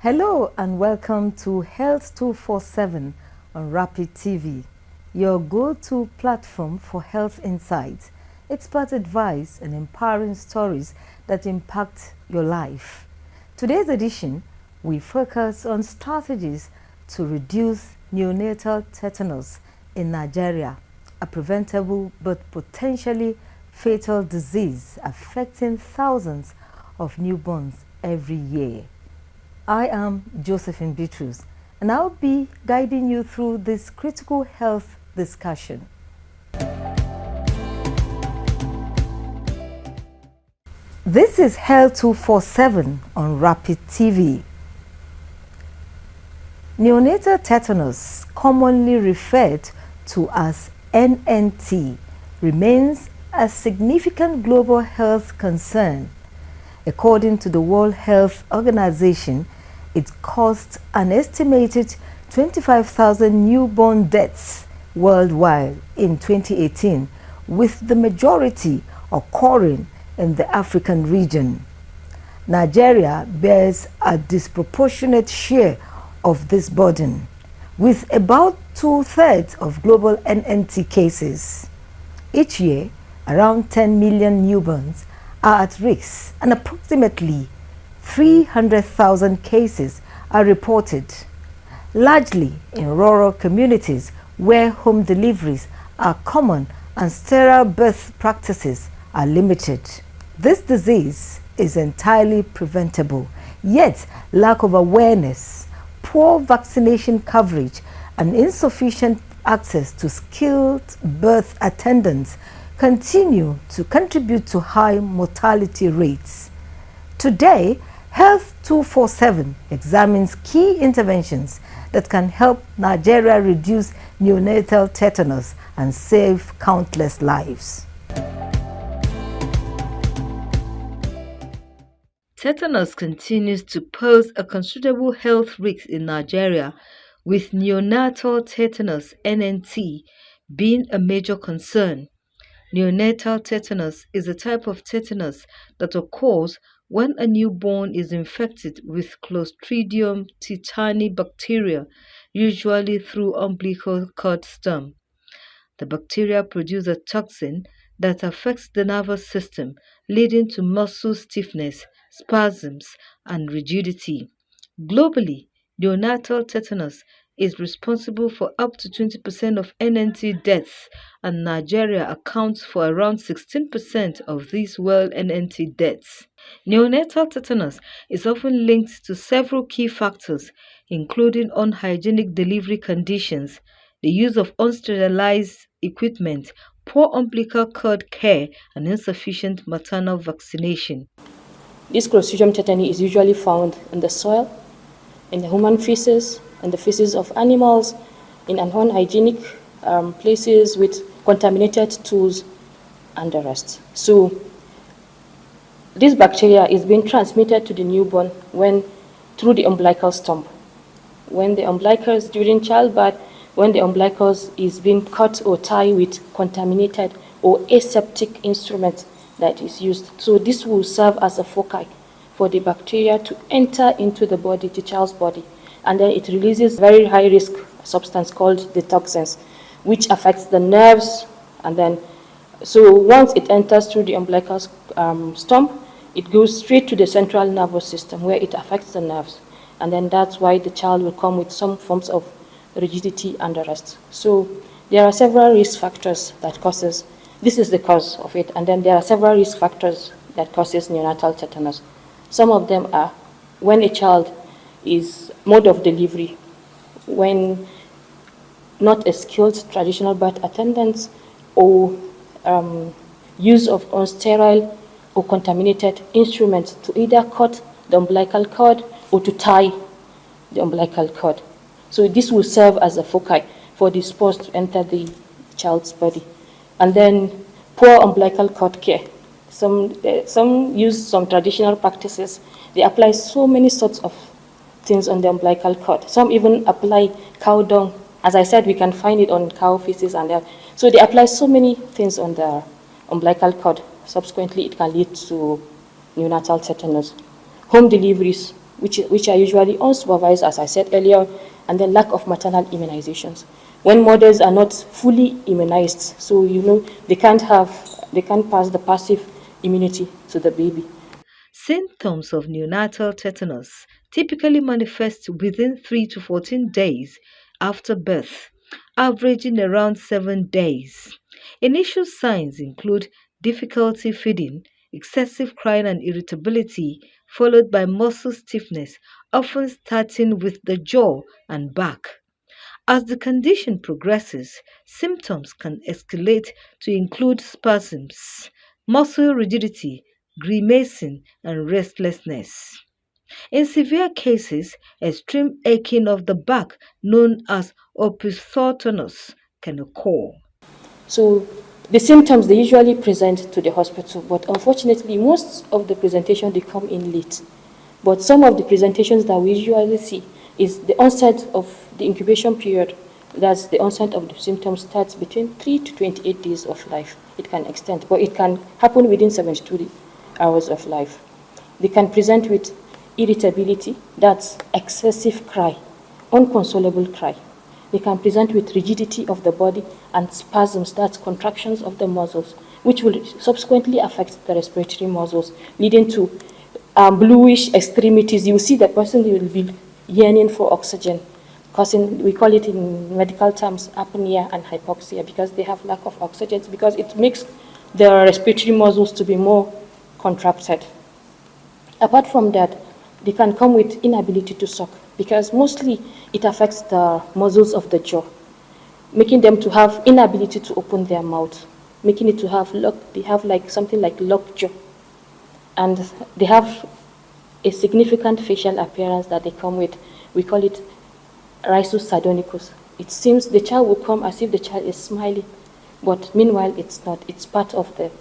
Hello and welcome to Health 247 on Rapid TV, your go-to platform for health insights, expert advice and empowering stories that impact your life. Today's edition, we focus on strategies to reduce neonatal tetanus in Nigeria, a preventable but potentially fatal disease affecting thousands of newborns every year. I am Josephine Beatrice, and I'll be guiding you through this critical health discussion. This is Health 247 on Rapid TV. Neonatal tetanus, commonly referred to as NNT, remains a significant global health concern. According to the World Health Organization, it caused an estimated 25,000 newborn deaths worldwide in 2018, with the majority occurring in the African region. Nigeria bears a disproportionate share of this burden, with about 2/3 of global NNT cases. Each year, around 10 million newborns are at risk, and approximately 300,000 cases are reported, largely in rural communities where home deliveries are common and sterile birth practices are limited. This disease is entirely preventable, yet lack of awareness, poor vaccination coverage, and insufficient access to skilled birth attendants continue to contribute to high mortality rates. Today, Health 247 examines key interventions that can help Nigeria reduce neonatal tetanus and save countless lives. Tetanus continues to pose a considerable health risk in Nigeria, with neonatal tetanus (NNT) being a major concern. Neonatal tetanus is a type of tetanus that occurs when a newborn is infected with Clostridium tetani bacteria, usually through umbilical cord stem. The bacteria produce a toxin that affects the nervous system, leading to muscle stiffness, spasms, and rigidity. Globally, neonatal tetanus is responsible for up to 20% of NNT deaths, and Nigeria accounts for around 16% of these world NNT deaths. Neonatal tetanus is often linked to several key factors, including unhygienic delivery conditions, the use of unsterilized equipment, poor umbilical cord care, and insufficient maternal vaccination. This Clostridium tetani is usually found in the soil, in the human feces, in the feces of animals, in unhygienic places with contaminated tools, and the rest. So this bacteria is being transmitted to the newborn through the umbilical stump. When the umbilicus, during childbirth, when the umbilicus is being cut or tied with contaminated or aseptic instrument that is used. So this will serve as a foci for the bacteria to enter into the body, the child's body, and then it releases very high risk substance called the toxins, which affects the nerves. And then, so once it enters through the umbilical stump, it goes straight to the central nervous system where it affects the nerves. And then that's why the child will come with some forms of rigidity and the rest. So there are several risk factors that causes, this is the cause of it, and then there are several risk factors that causes neonatal tetanus. Some of them are when a child is mode of delivery, when not a skilled traditional birth attendants, or use of unsterile or contaminated instruments to either cut the umbilical cord or to tie the umbilical cord. So this will serve as a foci for the spores to enter the child's body. And then poor umbilical cord care. Some use some traditional practices. They apply so many sorts of things on the umbilical cord. Some even apply cow dung. As I said, we can find it on cow feces and that. So they apply so many things on the umbilical cord. Subsequently, it can lead to neonatal tetanus. Home deliveries which are usually unsupervised, as I said earlier, and then lack of maternal immunizations. When mothers are not fully immunized, so they can't pass the passive immunity to the baby. Symptoms of neonatal tetanus typically manifest within 3 to 14 days after birth, averaging around 7 days. Initial signs include difficulty feeding, excessive crying and irritability, followed by muscle stiffness, often starting with the jaw and back. As the condition progresses, symptoms can escalate to include spasms, muscle rigidity, grimacing, and restlessness. In severe cases, extreme aching of the back, known as opisthotonus, can occur. So the symptoms, they usually present to the hospital, but unfortunately, most of the presentation, they come in late. But some of the presentations that we usually see is the onset of the incubation period. That's the onset of the symptoms starts between 3 to 28 days of life. It can extend, but it can happen within 72 hours of life. They can present with irritability, that's excessive cry, unconsolable cry. They can present with rigidity of the body and spasms, that's contractions of the muscles, which will subsequently affect the respiratory muscles, leading to bluish extremities. You see the person will be yearning for oxygen, causing, we call it in medical terms, apnea and hypoxia, because they have lack of oxygen, because it makes the respiratory muscles to be more contracted. Apart from that, they can come with inability to suck, because mostly it affects the muscles of the jaw, making them to have inability to open their mouth, making it to have they have like something like locked jaw. And they have a significant facial appearance that they come with. We call it rhizus sardonicus. It seems the child will come as if the child is smiling, but meanwhile it's not. It's part of the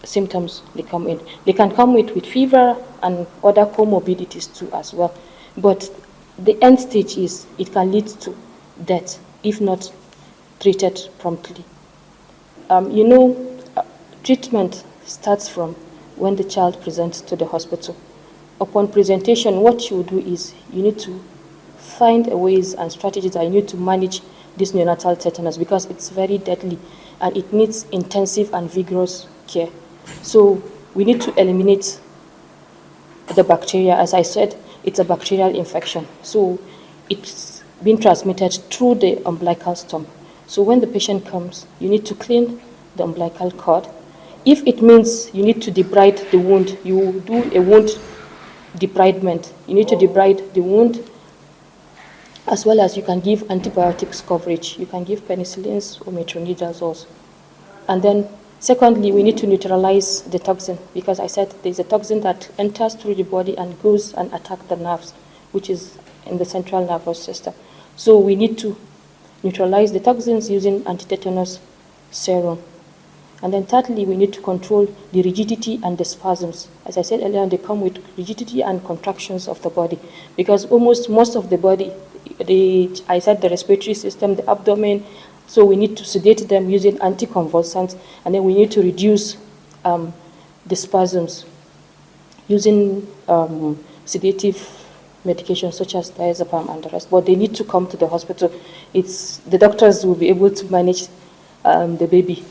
symptoms they come in. They can come with fever and other comorbidities too as well. But the end stage is it can lead to death if not treated promptly. Treatment starts from when the child presents to the hospital. Upon presentation, what you do is you need to find ways and strategies that you need to manage this neonatal tetanus, because it's very deadly and it needs intensive and vigorous care. So we need to eliminate the bacteria. As I said, it's a bacterial infection. So it's being transmitted through the umbilical stump. So when the patient comes, you need to clean the umbilical cord. If it means you need to debride the wound, you do a wound debridement. You need to debride the wound, as well as you can give antibiotics coverage. You can give penicillins or metronidazole. And then secondly, we need to neutralize the toxin, because I said there's a toxin that enters through the body and goes and attacks the nerves, which is in the central nervous system. So we need to neutralize the toxins using antitetanus serum. And then thirdly, we need to control the rigidity and the spasms. As I said earlier, they come with rigidity and contractions of the body, because almost most of the body, I said the respiratory system, the abdomen, so we need to sedate them using anticonvulsants, and then we need to reduce the spasms using sedative medications such as diazepam and the rest. But they need to come to the hospital. The doctors will be able to manage the baby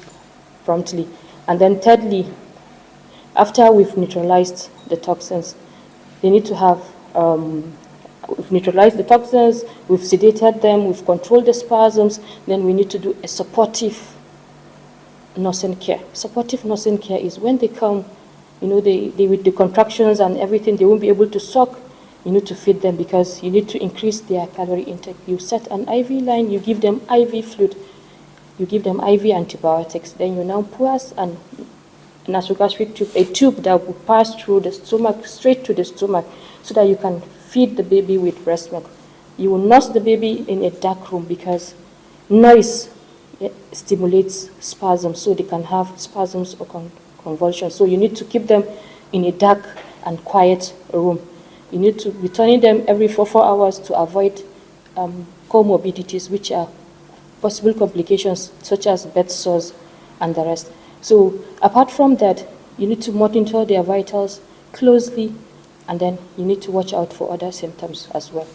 promptly. And then thirdly, after we've neutralized the toxins, they need to have, we've neutralized the toxins, we've sedated them, we've controlled the spasms, then we need to do a supportive nursing care. Supportive nursing care is when they come, they with the contractions and everything, they won't be able to suck. You need to feed them, because you need to increase their calorie intake. You set an IV line, you give them IV fluid, you give them IV antibiotics, then you now pass an nasogastric tube, a tube that will pass through the stomach, straight to the stomach, so that you can feed the baby with breast milk. You will nurse the baby in a dark room, because noise stimulates spasms, so they can have spasms or convulsions. So you need to keep them in a dark and quiet room. You need to be turning them every 4 hours to avoid comorbidities, which are possible complications such as bed sores and the rest. So apart from that, you need to monitor their vitals closely and then you need to watch out for other symptoms as well.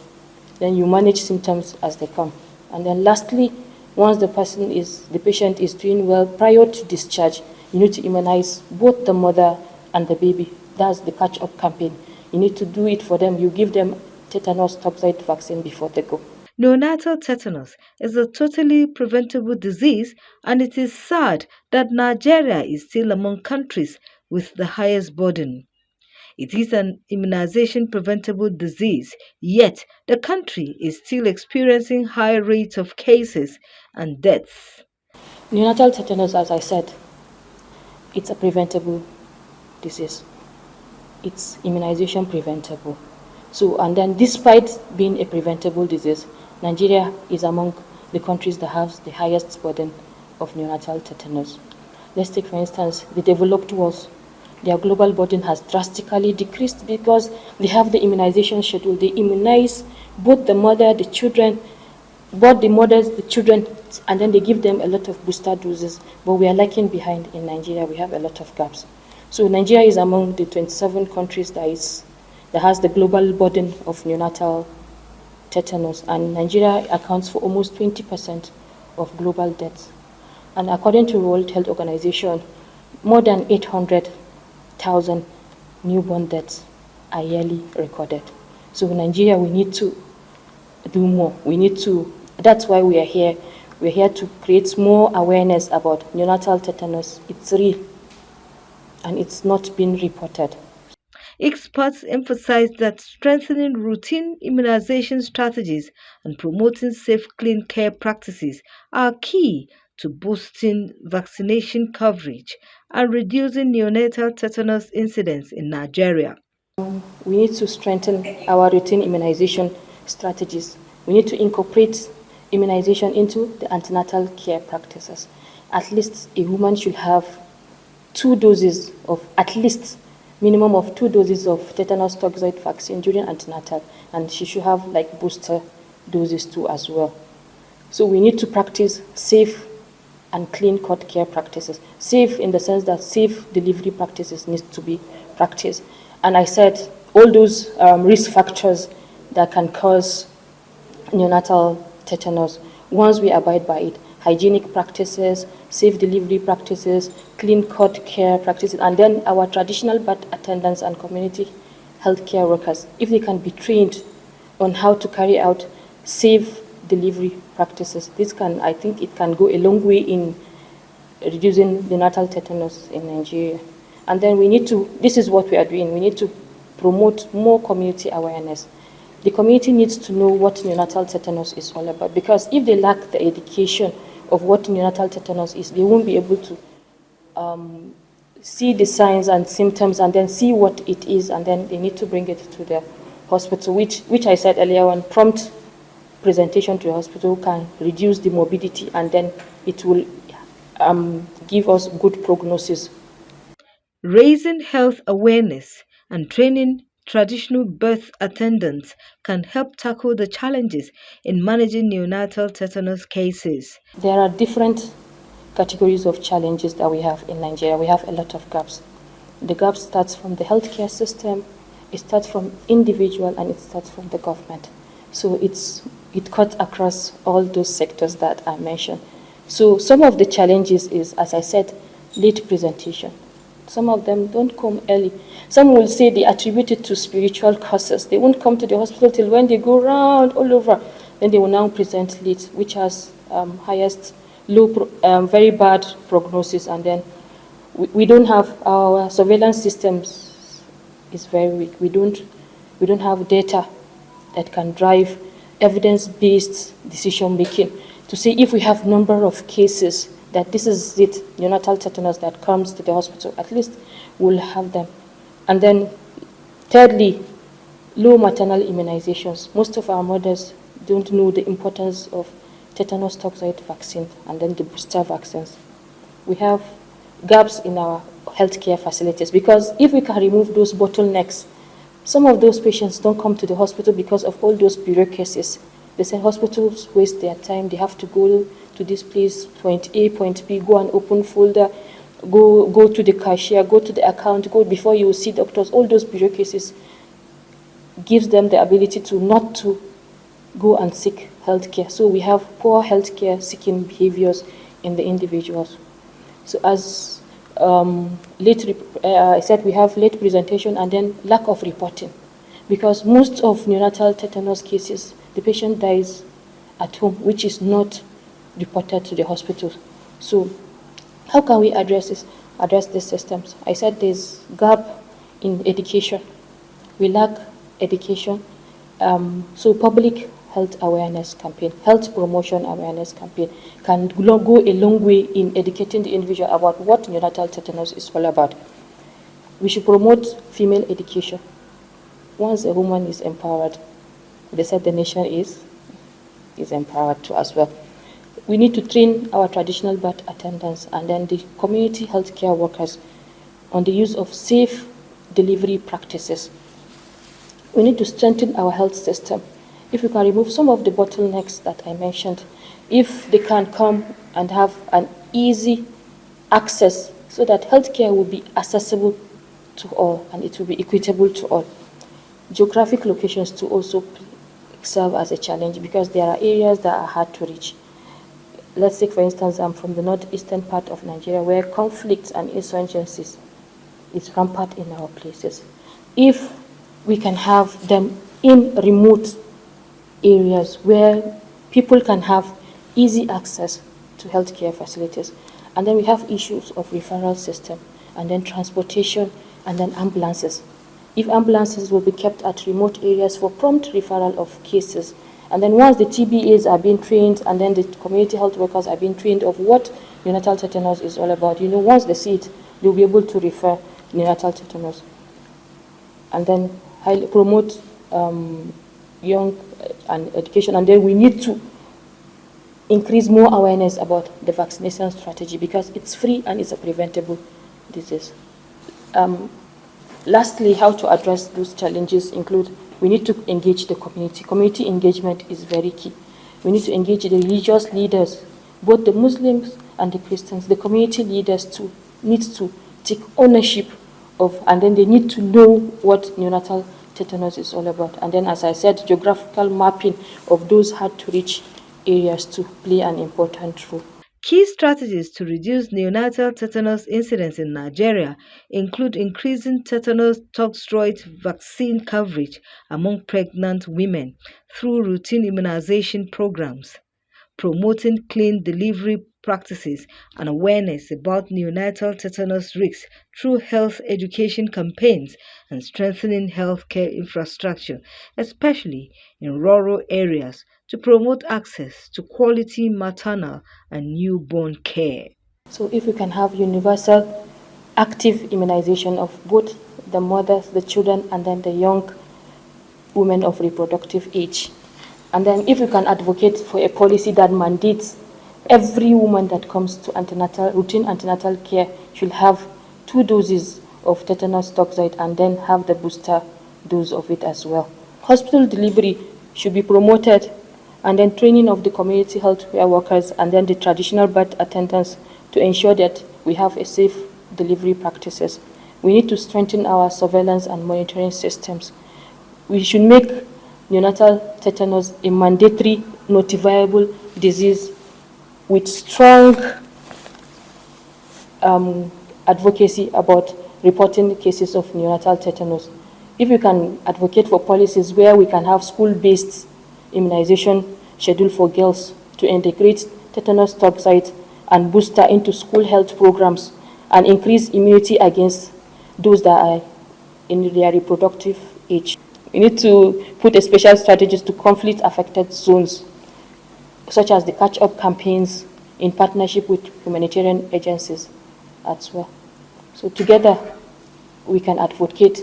Then you manage symptoms as they come. And then lastly, once the patient is doing well, prior to discharge, you need to immunize both the mother and the baby. That's the catch-up campaign. You need to do it for them. You give them tetanus toxoid vaccine before they go. Neonatal tetanus is a totally preventable disease, and it is sad that Nigeria is still among countries with the highest burden. It is an immunization preventable disease, yet the country is still experiencing high rates of cases and deaths. Neonatal tetanus, as I said, it's a preventable disease. It's immunization preventable. So, and then despite being a preventable disease, Nigeria is among the countries that have the highest burden of neonatal tetanus. Let's take, for instance, the developed world. Their global burden has drastically decreased because they have the immunization schedule. They immunize both the mother, the children, both the mothers, the children, and then they give them a lot of booster doses. But we are lagging behind in Nigeria. We have a lot of gaps. So Nigeria is among the 27 countries that has the global burden of neonatal tetanus, and Nigeria accounts for almost 20% of global deaths. And according to World Health Organization, more than 800,000 newborn deaths are yearly recorded. So in Nigeria, we need to do more. That's why we are here. We're here to create more awareness about neonatal tetanus. It's real, and it's not been reported. Experts emphasize that strengthening routine immunization strategies and promoting safe, clean care practices are key to boosting vaccination coverage and reducing neonatal tetanus incidence in Nigeria. We need to strengthen our routine immunization strategies. We need to incorporate immunization into the antenatal care practices. At least a woman should have minimum of 2 doses of tetanus toxoid vaccine during antenatal, and she should have like booster doses too as well. So we need to practice safe and clean cut care practices. Safe in the sense that safe delivery practices need to be practiced. And I said all those risk factors that can cause neonatal tetanus, once we abide by it, hygienic practices, safe delivery practices, clean cut care practices, and then our traditional birth attendants and community healthcare workers, if they can be trained on how to carry out safe delivery practices, I think it can go a long way in reducing neonatal tetanus in Nigeria. And then this is what we are doing, we need to promote more community awareness. The community needs to know what neonatal tetanus is all about, because if they lack the education of what neonatal tetanus is, they won't be able to see the signs and symptoms and then see what it is, and then they need to bring it to the hospital, which I said earlier on, prompt presentation to the hospital can reduce the morbidity, and then it will give us good prognosis. Raising health awareness and training traditional birth attendants can help tackle the challenges in managing neonatal tetanus cases. There are different categories of challenges that we have in Nigeria. We have a lot of gaps. The gap starts from the healthcare system, it starts from individual, and it starts from the government. So it cuts across all those sectors that I mentioned. So some of the challenges is, as I said, late presentation. Some of them don't come early. Some will say they attribute it to spiritual causes. They won't come to the hospital till when they go around all over. Then they will now present late, which has very bad prognosis. And then we don't have, our surveillance systems is very weak. We don't have data that can drive evidence-based decision making to say if we have number of cases that this is it, neonatal tetanus that comes to the hospital, at least we'll have them. And then thirdly, low maternal immunizations. Most of our mothers don't know the importance of tetanus toxoid vaccine and then the booster vaccines. We have gaps in our healthcare facilities, because if we can remove those bottlenecks, some of those patients don't come to the hospital because of all those bureaucracies. They say hospitals waste their time, they have to go to this place, point A, point B, go and open folder, go to the cashier, go to the account, go before you see doctors. All those bureaucracies gives them the ability to not to go and seek healthcare. So we have poor healthcare seeking behaviors in the individuals. So as I said, we have late presentation and then lack of reporting, because most of neonatal tetanus cases, the patient dies at home, which is not reported to the hospital. So how can we address this? Address these systems? I said there's gap in education. We lack education. So public health awareness campaign, health promotion awareness campaign can go a long way in educating the individual about what neonatal tetanus is all about. We should promote female education. Once a woman is empowered, they said the nation is empowered too as well. We need to train our traditional birth attendants and then the community healthcare workers on the use of safe delivery practices. We need to strengthen our health system. If we can remove some of the bottlenecks that I mentioned, if they can come and have an easy access so that healthcare will be accessible to all and it will be equitable to all. Geographic locations to also serve as a challenge because there are areas that are hard to reach. Let's take, for instance, I'm from the northeastern part of Nigeria where conflicts and insurgencies is rampant in our places. If we can have them in remote areas where people can have easy access to healthcare facilities. And then we have issues of referral system, and then transportation, and then ambulances. If ambulances will be kept at remote areas for prompt referral of cases, and then once the TBAs are being trained, and then the community health workers are being trained of what neonatal tetanus is all about, once they see it, they'll be able to refer neonatal tetanus. And then promote young and education, and then we need to increase more awareness about the vaccination strategy because it's free and it's a preventable disease. Lastly, how to address those challenges include we need to engage the community. Community engagement is very key. We need to engage the religious leaders, both the Muslims and the Christians. The community leaders need to take ownership of, and then they need to know what neonatal tetanus is all about. And then, as I said, geographical mapping of those hard to reach areas to play an important role. Key strategies to reduce neonatal tetanus incidence in Nigeria include increasing tetanus toxoid vaccine coverage among pregnant women through routine immunization programs, promoting clean delivery practices and awareness about neonatal tetanus risks through health education campaigns, and strengthening healthcare infrastructure, especially in rural areas, to promote access to quality maternal and newborn care. So if we can have universal active immunization of both the mothers, the children, and then the young women of reproductive age. And then if we can advocate for a policy that mandates every woman that comes to routine antenatal care should have 2 doses of tetanus toxoid and then have the booster dose of it as well. Hospital delivery should be promoted, and then training of the community health care workers and then the traditional birth attendants to ensure that we have a safe delivery practices. We need to strengthen our surveillance and monitoring systems. We should make neonatal tetanus a mandatory notifiable disease with strong advocacy about reporting cases of neonatal tetanus. If we can advocate for policies where we can have school-based immunization schedule for girls to integrate tetanus toxoid and booster into school health programs and increase immunity against those that are in their reproductive age. We need to put a special strategies to conflict-affected zones, such as the catch-up campaigns in partnership with humanitarian agencies as well. So together, we can advocate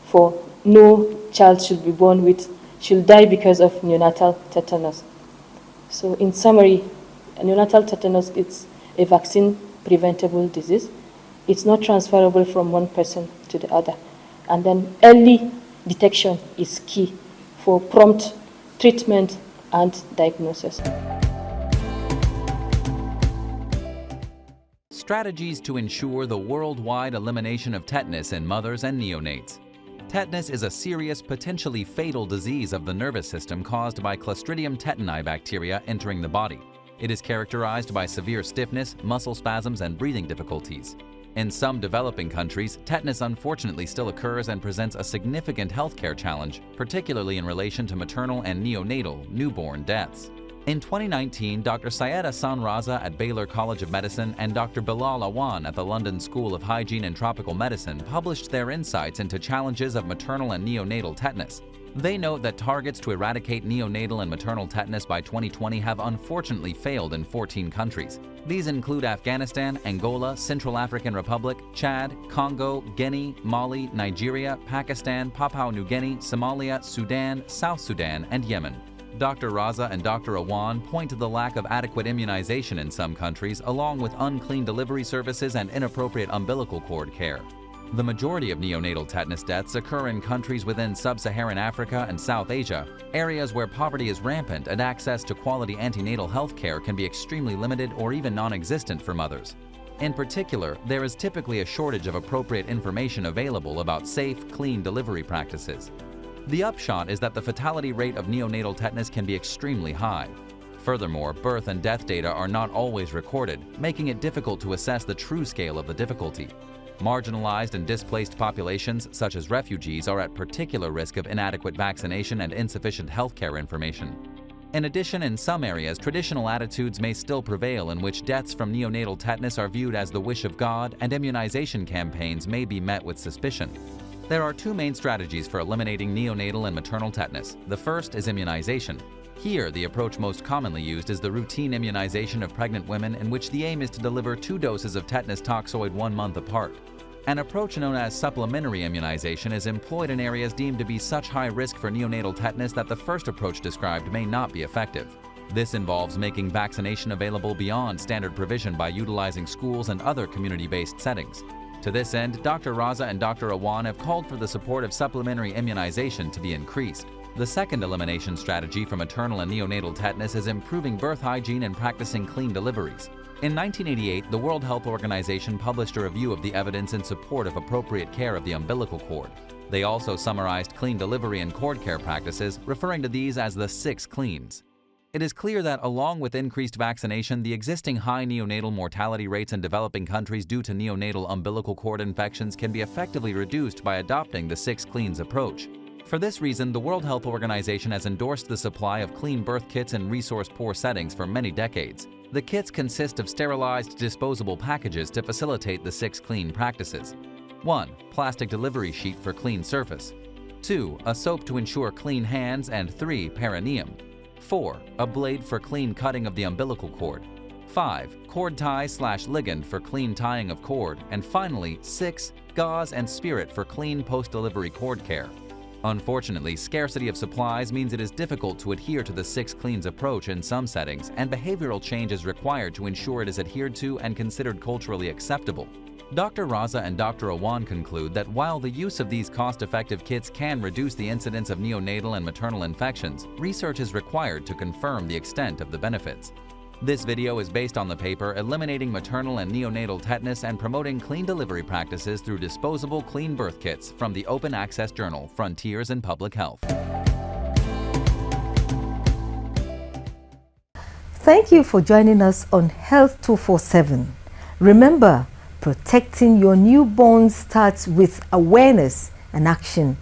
for no child should die because of neonatal tetanus. So in summary, neonatal tetanus is a vaccine preventable disease. It's not transferable from one person to the other. And then early detection is key for prompt treatment and diagnosis. Strategies to ensure the worldwide elimination of tetanus in mothers and neonates. Tetanus is a serious, potentially fatal disease of the nervous system caused by Clostridium tetani bacteria entering the body. It is characterized by severe stiffness, muscle spasms, and breathing difficulties. In some developing countries, tetanus unfortunately still occurs and presents a significant healthcare challenge, particularly in relation to maternal and neonatal newborn deaths. In 2019, Dr. Syed Ahsan Raza at Baylor College of Medicine and Dr. Bilal Awan at the London School of Hygiene and Tropical Medicine published their insights into challenges of maternal and neonatal tetanus. They note that targets to eradicate neonatal and maternal tetanus by 2020 have unfortunately failed in 14 countries. These include Afghanistan, Angola, Central African Republic, Chad, Congo, Guinea, Mali, Nigeria, Pakistan, Papua New Guinea, Somalia, Sudan, South Sudan, and Yemen. Dr. Raza and Dr. Awan point to the lack of adequate immunization in some countries, along with unclean delivery services and inappropriate umbilical cord care. The majority of neonatal tetanus deaths occur in countries within sub-Saharan Africa and South Asia, areas where poverty is rampant and access to quality antenatal health care can be extremely limited or even non-existent for mothers. In particular, there is typically a shortage of appropriate information available about safe, clean delivery practices. The upshot is that the fatality rate of neonatal tetanus can be extremely high. Furthermore, birth and death data are not always recorded, making it difficult to assess the true scale of the difficulty. Marginalized and displaced populations, such as refugees, are at particular risk of inadequate vaccination and insufficient healthcare information. In addition, in some areas, traditional attitudes may still prevail in which deaths from neonatal tetanus are viewed as the wish of God, and immunization campaigns may be met with suspicion. There are two main strategies for eliminating neonatal and maternal tetanus. The first is immunization. Here, the approach most commonly used is the routine immunization of pregnant women, in which the aim is to deliver 2 doses of tetanus toxoid 1 month apart. An approach known as supplementary immunization is employed in areas deemed to be such high risk for neonatal tetanus that the first approach described may not be effective. This involves making vaccination available beyond standard provision by utilizing schools and other community-based settings. To this end, Dr. Raza and Dr. Awan have called for the support of supplementary immunization to be increased. The second elimination strategy for maternal and neonatal tetanus is improving birth hygiene and practicing clean deliveries. In 1988, the World Health Organization published a review of the evidence in support of appropriate care of the umbilical cord. They also summarized clean delivery and cord care practices, referring to these as the 6 cleans. It is clear that, along with increased vaccination, the existing high neonatal mortality rates in developing countries due to neonatal umbilical cord infections can be effectively reduced by adopting the 6 cleans approach. For this reason, the World Health Organization has endorsed the supply of clean birth kits in resource-poor settings for many decades. The kits consist of sterilized, disposable packages to facilitate the 6 clean practices. 1. Plastic delivery sheet for clean surface. 2. A soap to ensure clean hands, and 3. Perineum. 4. A blade for clean cutting of the umbilical cord. 5. Cord tie/ligand for clean tying of cord. And finally, 6. Gauze and spirit for clean post-delivery cord care. Unfortunately, scarcity of supplies means it is difficult to adhere to the 6 cleans approach in some settings, and behavioral change is required to ensure it is adhered to and considered culturally acceptable. Dr. Raza and Dr. Awan conclude that while the use of these cost-effective kits can reduce the incidence of neonatal and maternal infections, research is required to confirm the extent of the benefits. This video is based on the paper Eliminating Maternal and Neonatal Tetanus and Promoting Clean Delivery Practices Through Disposable Clean Birth Kits from the open access journal Frontiers in Public Health. Thank you for joining us on Health 247. Remember, protecting your newborn starts with awareness and action.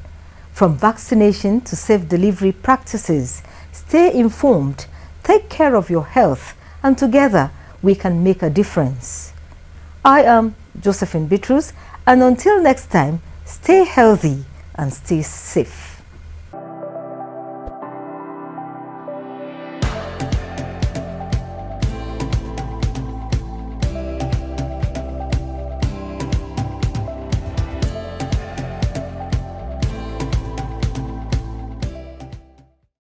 From vaccination to safe delivery practices, stay informed, take care of your health, and together we can make a difference. I am Josephine Bitrus, and until next time, stay healthy and stay safe.